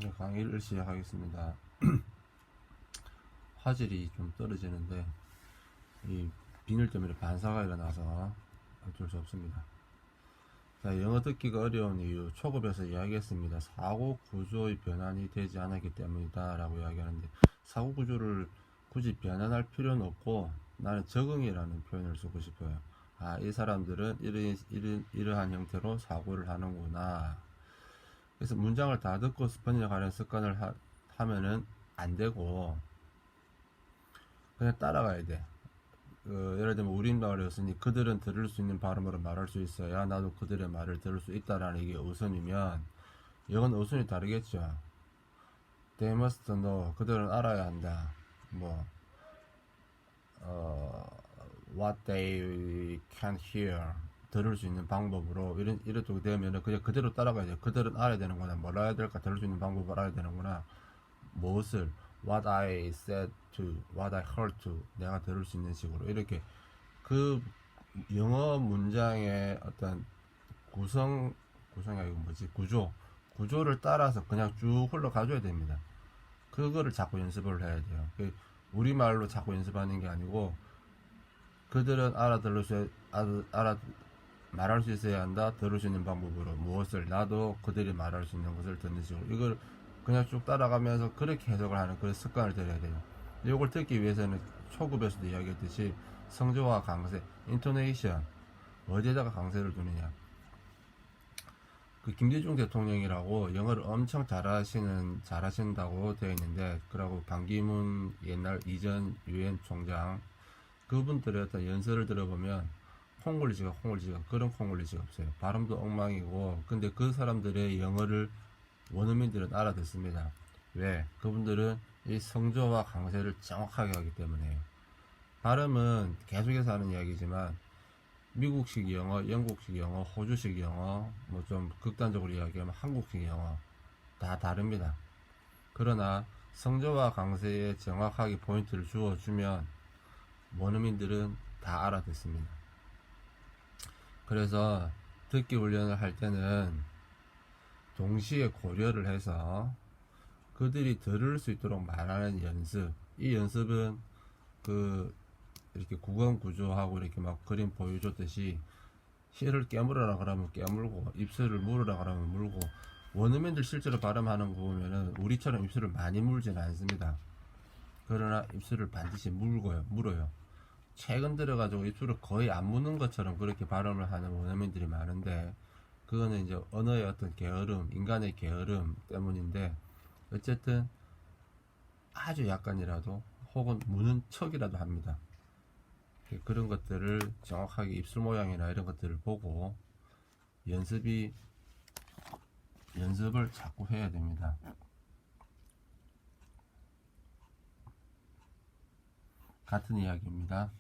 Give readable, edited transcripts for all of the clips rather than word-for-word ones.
네, 강의를 시작하겠습니다. 화질이 좀 떨어지는데 이 비늘 때문에 반사가 일어나서 어쩔 수 없습니다. 자, 영어 듣기가 어려운 이유 초급에서 이야기했습니다. 사고 구조의 변환이 되지 않았기 때문이다 라고 이야기하는데, 사고 구조를 굳이 변환할 필요는 없고 나는 적응이라는 표현을 쓰고 싶어요. 아, 이 사람들은 이러한 형태로 사고를 하는구나. 그래서 문장을 다 듣고 번역하는 습관을 하면은 안 되고 그냥 따라가야 돼. 예를 들면 우리말이었으니 그들은 들을 수 있는 발음으로 말할 수 있어야 나도 그들의 말을 들을 수 있다라는 이게 우선이면, 영어는 우선이 다르겠죠. They must know, 그들은 알아야 한다. 뭐 what they can hear, 들을 수 있는 방법으로 이렇게 되면은 그냥 그대로 따라가야 돼. 그들은 알아야 되는구나. 뭘 알아야 될까? 들을 수 있는 방법을 알아야 되는구나. 무엇을, what I said to, what I heard to, 내가 들을 수 있는 식으로 이렇게 그 영어 문장의 어떤 구성이 아니고 구조를 따라서 그냥 쭉 흘러가줘야 됩니다. 그거를 자꾸 연습을 해야 돼요. 우리말로 자꾸 연습하는 게 아니고 그들은 말할 수 있어야 한다. 들을 수 있는 방법으로 무엇을, 나도 그들이 말할 수 있는 것을 듣는 식으로 이걸 그냥 쭉 따라가면서 그렇게 해석을 하는 그런 습관을 들여야 돼요. 이걸 듣기 위해서는 초급에서도 이야기했듯이 성조와 강세, 인토네이션, 어디에다가 강세를 두느냐. 그 김대중 대통령이라고 영어를 엄청 잘하신다고 되어 있는데, 그러고 반기문 옛날 이전 유엔 총장, 그분들의 어떤 연설을 들어보면 콩글리시가 그런 콩글리시가 없어요. 발음도 엉망이고, 근데 그 사람들의 영어를 원어민들은 알아듣습니다. 왜? 그분들은 이 성조와 강세를 정확하게 하기 때문에요. 발음은 계속해서 하는 이야기지만 미국식 영어, 영국식 영어, 호주식 영어, 뭐 좀 극단적으로 이야기하면 한국식 영어 다 다릅니다. 그러나 성조와 강세에 정확하게 포인트를 주어주면 원어민들은 다 알아듣습니다. 그래서 듣기 훈련을 할 때는 동시에 고려를 해서 그들이 들을 수 있도록 말하는 연습, 이 연습은 이렇게 구강 구조하고 이렇게 막 그림 보여줬듯이 혀를 깨물으라 그러면 깨물고 입술을 물으라 그러면 물고, 원어민들 실제로 발음하는 거 보면은 우리처럼 입술을 많이 물지는 않습니다. 그러나 입술을 반드시 물어요. 최근 들어가지고 입술을 거의 안 무는 것처럼 그렇게 발음을 하는 원어민들이 많은데, 그거는 이제 언어의 어떤 게으름, 인간의 게으름 때문인데, 어쨌든 아주 약간이라도 혹은 무는 척이라도 합니다. 그런 것들을 정확하게 입술 모양이나 이런 것들을 보고 연습을 자꾸 해야 됩니다. 같은 이야기입니다.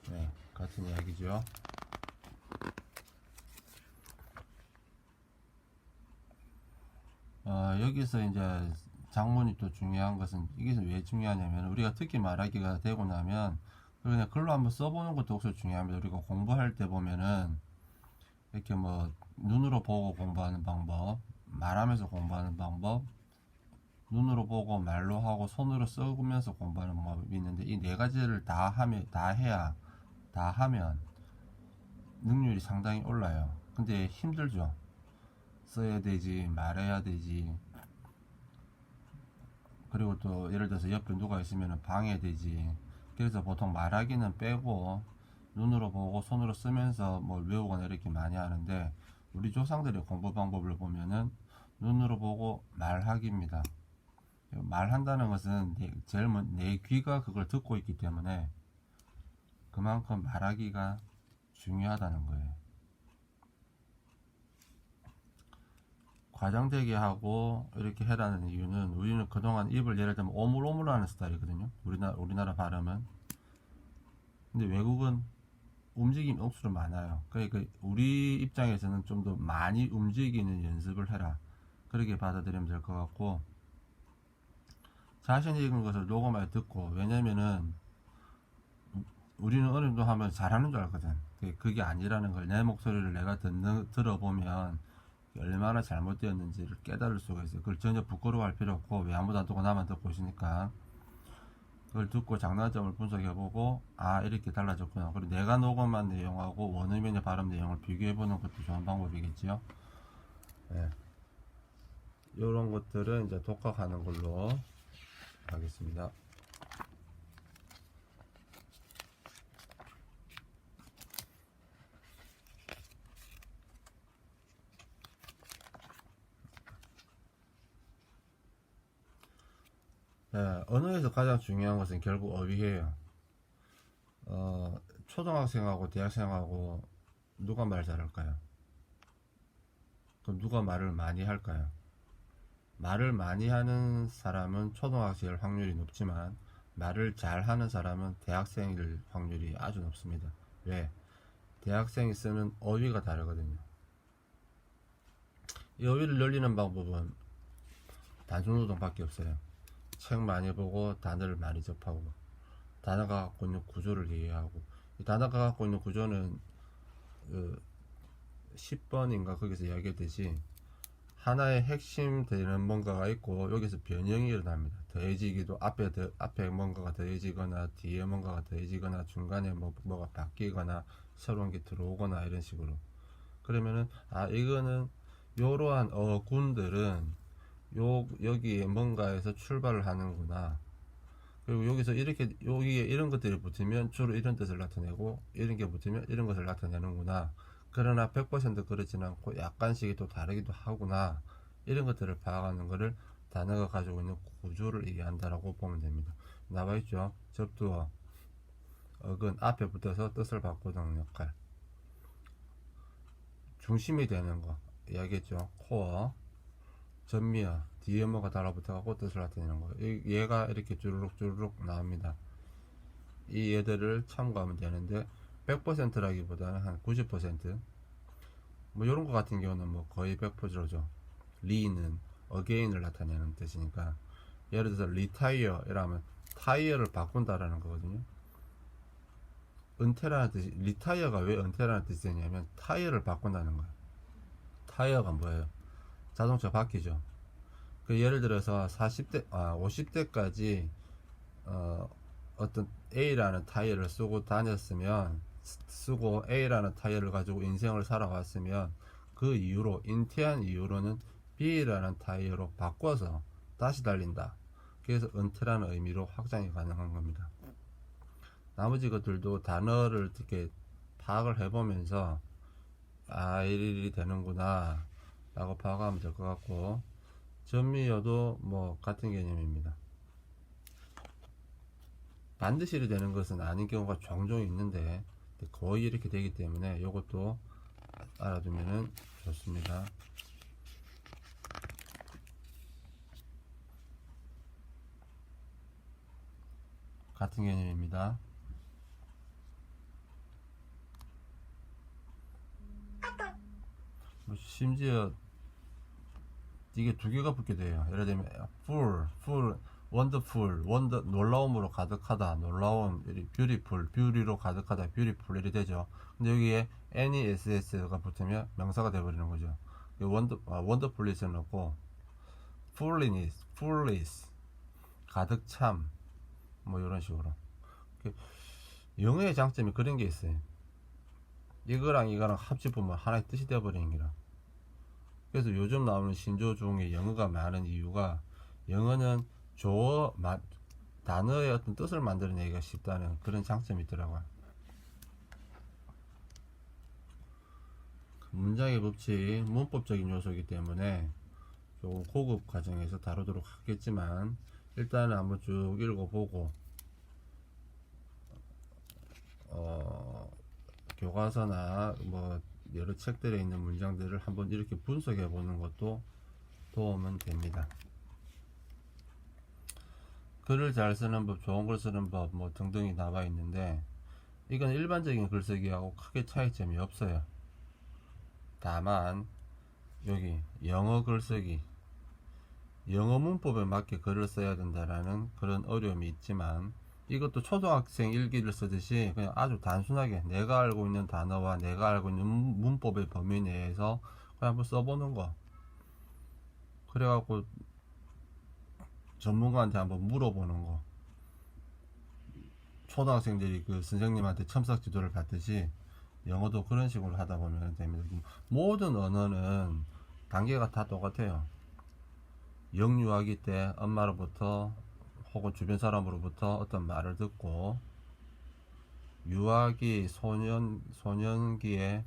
네, 같은 이야기죠. 여기서 이제 장문이 또 중요한 것은, 이게 왜 중요하냐면, 우리가 특히 말하기가 되고 나면 그냥 글로 한번 써보는 것도 혹시 중요합니다. 우리가 공부할 때 보면은 이렇게 뭐 눈으로 보고 공부하는 방법, 말하면서 공부하는 방법, 눈으로 보고 말로 하고 손으로 써면서 공부하는 방법이 있는데, 이 네 가지를 다 하면 능률이 상당히 올라요. 근데 힘들죠. 써야 되지, 말해야 되지, 그리고 또 예를 들어서 옆에 누가 있으면 방해되지. 그래서 보통 말하기는 빼고 눈으로 보고 손으로 쓰면서 뭘 외우거나 이렇게 많이 하는데, 우리 조상들의 공부 방법을 보면은 눈으로 보고 말하기입니다. 말한다는 것은 내 귀가 그걸 듣고 있기 때문에 그만큼 말하기가 중요하다는 거예요. 과장되게 하고 이렇게 해라는 이유는, 우리는 그동안 입을 예를 들면 오물오물 하는 스타일이거든요. 우리나라 발음은. 근데 외국은 움직임 억수로 많아요. 그러니까 우리 입장에서는 좀 더 많이 움직이는 연습을 해라, 그렇게 받아들이면 될 것 같고, 자신이 읽은 것을 녹음하여 듣고, 왜냐면은 우리는 어느 정도 하면 잘하는 줄 알거든. 그게 아니라는 걸 내 목소리를 내가 들어보면 얼마나 잘못되었는지를 깨달을 수가 있어요. 그걸 전혀 부끄러워할 필요 없고, 왜 아무도 안 듣고 나만 듣고 있으니까 그걸 듣고 장단점을 분석해보고, 아 이렇게 달라졌구나. 그리고 내가 녹음한 내용하고 원어민의 발음 내용을 비교해보는 것도 좋은 방법이겠지요. 네. 이런 것들은 이제 독학하는 걸로 하겠습니다. 네, 언어에서 가장 중요한 것은 결국 어휘예요. 초등학생하고 대학생하고 누가 말 잘할까요? 그럼 누가 말을 많이 할까요? 말을 많이 하는 사람은 초등학생일 확률이 높지만 말을 잘하는 사람은 대학생일 확률이 아주 높습니다. 왜? 대학생이 쓰는 어휘가 다르거든요. 이 어휘를 늘리는 방법은 단순노동밖에 없어요. 책 많이 보고 단어를 많이 접하고 단어가 갖고 있는 구조를 이해하고, 이 단어가 갖고 있는 구조는 10번인가 거기서 이야기했듯이 하나의 핵심 되는 뭔가가 있고 여기서 변형이 일어납니다. 더해지기도 앞에 뭔가가 더해지거나 뒤에 뭔가가 더해지거나 중간에 뭐가 바뀌거나 새로운 게 들어오거나 이런 식으로. 그러면은 이거는 이러한 어군들은 여기에 뭔가에서 출발을 하는구나. 그리고 여기서 여기에 이런 것들이 붙으면 주로 이런 뜻을 나타내고, 이런 게 붙으면 이런 것을 나타내는구나. 그러나 100% 그렇지는 않고 약간씩 또 다르기도 하구나. 이런 것들을 파악하는 것을 단어가 가지고 있는 구조를 이해한다라고 보면 됩니다. 나와 있죠. 접두어, 어근 앞에 붙어서 뜻을 바꾸는 역할. 중심이 되는 거 이야기했죠. 코어, 전미어, 뒤에 뭐가 달라붙어갖고 뜻을 나타내는 거. 얘가 이렇게 주르륵 나옵니다. 이 얘들을 참고하면 되는데 100%라기보다는 한 90%. 뭐 이런 거 같은 경우는 뭐 거의 100%죠. 리는 again을 나타내는 뜻이니까, 예를 들어서 retire 이라면 타이어를 바꾼다라는 거거든요. 은퇴라는 뜻이, retire가 왜 은퇴라는 뜻이 되냐면 타이어를 바꾼다는 거예요. 타이어가 뭐예요? 자동차 바퀴죠. 그 예를 들어서 50대까지 어떤 A라는 타이어를 쓰고 A라는 타이어를 가지고 인생을 살아왔으면 그 이후로 은퇴한 이후로는 B라는 타이어로 바꿔서 다시 달린다. 그래서 은퇴라는 의미로 확장이 가능한 겁니다. 나머지 것들도 단어를 이렇게 파악을 해보면서 일일이 되는구나 라고 파악하면 될 것 같고, 전미어도 뭐 같은 개념입니다. 반드시 이렇게 되는 것은 아닌 경우가 종종 있는데 거의 이렇게 되기 때문에 이것도 알아두면 좋습니다. 같은 개념입니다. 심지어 이게 두 개가 붙게 돼요. 예를 들면 full, wonderful, 놀라움으로 가득하다, 놀라운, beautiful, beauty로 가득하다, beautiful 이렇게 되죠. 근데 여기에 ness가 붙으면 명사가 되어버리는 거죠. wonderfulness는 없고 fullness, 가득 참, 뭐 이런 식으로. 영어의 장점이 그런 게 있어요. 이거랑 합쳐보면 하나의 뜻이 되어버리는 거라. 그래서 요즘 나오는 신조 중에 영어가 많은 이유가, 영어는 단어의 어떤 뜻을 만들어내기가 쉽다는 그런 장점이 있더라고요. 문장의 법칙, 문법적인 요소이기 때문에 조금 고급 과정에서 다루도록 하겠지만, 일단은 한번 쭉 읽어보고 교과서나 뭐 여러 책들에 있는 문장들을 한번 이렇게 분석해 보는 것도 도움은 됩니다. 글을 잘 쓰는 법, 좋은 글 쓰는 법 뭐 등등이 나와 있는데, 이건 일반적인 글쓰기하고 크게 차이점이 없어요. 다만 여기 영어 글쓰기, 영어 문법에 맞게 글을 써야 된다라는 그런 어려움이 있지만, 이것도 초등학생 일기를 쓰듯이 그냥 아주 단순하게 내가 알고 있는 단어와 내가 알고 있는 문법의 범위 내에서 그냥 한번 써보는 거. 그래갖고 전문가한테 한번 물어보는 거. 초등학생들이 그 선생님한테 첨삭 지도를 받듯이 영어도 그런 식으로 하다 보면 됩니다. 모든 언어는 단계가 다 똑같아요. 영유아기 때 엄마로부터 혹은 주변 사람으로부터 어떤 말을 듣고, 유아기, 소년기에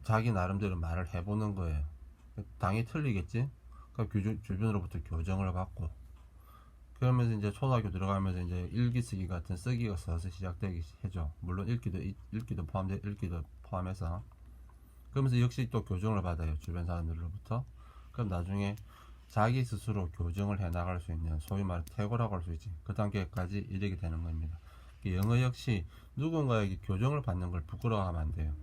자기 나름대로 말을 해보는 거예요. 당연히 틀리겠지? 그러니까 주변으로부터 교정을 받고, 그러면서 이제 초등학교 들어가면서 이제 일기 쓰기 같은 쓰기가 서서 시작되기 해죠. 물론 읽기도 포함해서. 그러면서 역시 또 교정을 받아요. 주변 사람들로부터. 그럼 나중에 자기 스스로 교정을 해 나갈 수 있는, 소위 말해 태고라고 할 수 있지. 그 단계까지 이르게 되는 겁니다. 영어 역시 누군가에게 교정을 받는 걸 부끄러워하면 안 돼요.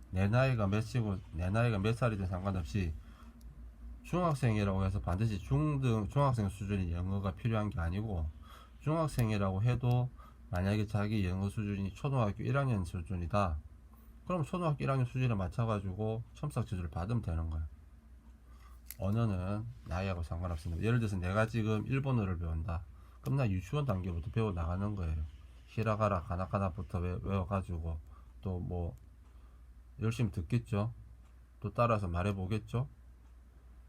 내 나이가 몇 살이든 상관없이 중학생이라고 해서 반드시 중학생 수준의 영어가 필요한 게 아니고, 중학생이라고 해도 만약에 자기 영어 수준이 초등학교 1학년 수준이다, 그럼 초등학교 1학년 수준에 맞춰가지고 첨삭 지도를 받으면 되는 거예요. 언어는 나이하고 상관없습니다. 예를 들어서 내가 지금 일본어를 배운다, 그럼 나 유치원 단계부터 배워 나가는 거예요. 히라가라 가나카나부터 외워가지고 또 뭐 열심히 듣겠죠. 또 따라서 말해보겠죠.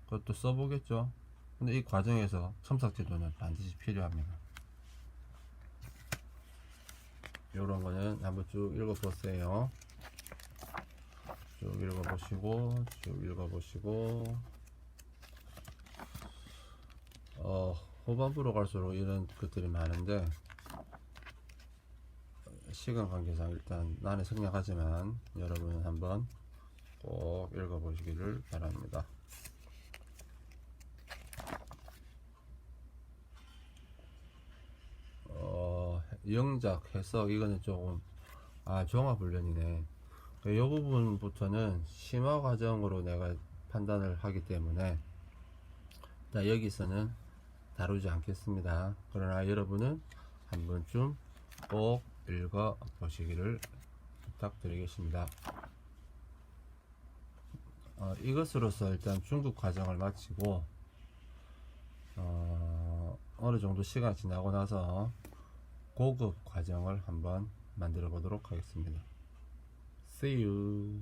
그것도 써보겠죠. 근데 이 과정에서 첨삭 지도는 반드시 필요합니다. 이런 거는 한번 쭉 읽어보세요. 쭉 읽어보시고 후반부로 갈수록 이런 것들이 많은데, 시간 관계상 일단 나는 생략하지만 여러분은 한번 꼭 읽어보시기를 바랍니다. 영작, 해석, 이거는 조금 종합훈련이네. 이 부분부터는 심화 과정으로 내가 판단을 하기 때문에 여기서는 다루지 않겠습니다. 그러나 여러분은 한 번쯤 꼭 읽어 보시기를 부탁드리겠습니다. 이것으로서 일단 중급 과정을 마치고, 어느 정도 시간 지나고 나서 고급 과정을 한번 만들어 보도록 하겠습니다. See you.